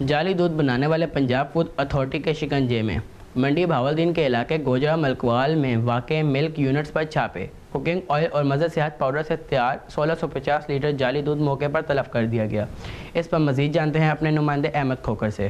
جعلی دودھ بنانے والے پنجاب فوڈ اتھارٹی کے شکنجے میں۔ منڈی بہاولدین کے علاقے گوجرا ملکوال میں واقع ملک یونٹس پر چھاپے۔ کوکنگ آئل اور مزہ صحت پاؤڈر سے تیار 1650 لیٹر جعلی دودھ موقع پر تلف کر دیا گیا۔ اس پر مزید جانتے ہیں اپنے نمائندے احمد کھوکھر سے۔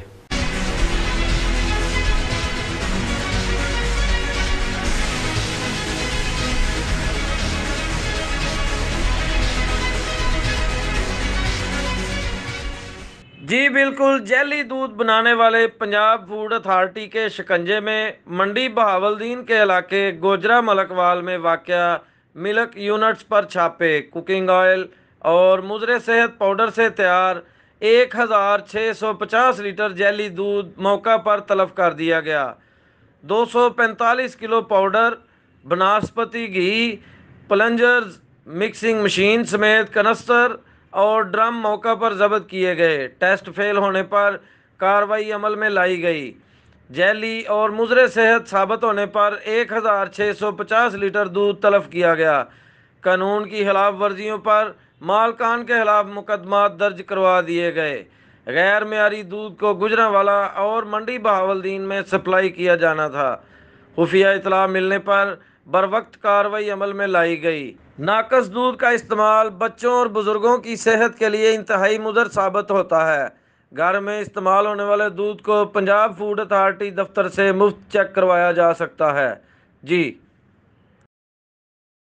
جی بالکل، جعلی دودھ بنانے والے پنجاب فوڈ اتھارٹی کے شکنجے میں منڈی بہاولدین کے علاقے گوجرا ملکوال میں واقع ملک یونٹس پر چھاپے۔ کوکنگ آئل اور مضر صحت پاؤڈر سے تیار 1650 لیٹر جعلی دودھ موقع پر تلف کر دیا گیا۔ 245 کلو پاؤڈر، بناسپتی گھی، پلنجرز، مکسنگ مشین سمیت کنستر اور ڈرم موقع پر ضبط کیے گئے۔ ٹیسٹ فیل ہونے پر کارروائی عمل میں لائی گئی۔ جعلی اور مضر صحت ثابت ہونے پر 1650 لیٹر دودھ تلف کیا گیا۔ قانون کی خلاف ورزیوں پر مالکان کے خلاف مقدمات درج کروا دیے گئے۔ غیر معیاری دودھ کو گوجرانوالہ اور منڈی بہاولدین میں سپلائی کیا جانا تھا۔ خفیہ اطلاع ملنے پر بروقت کارروائی عمل میں لائی گئی۔ ناقص دودھ کا استعمال بچوں اور بزرگوں کی صحت کے لیے انتہائی مضر ثابت ہوتا ہے۔ گھر میں استعمال ہونے والے دودھ کو پنجاب فوڈ اتھارٹی دفتر سے مفت چیک کروایا جا سکتا ہے۔ جی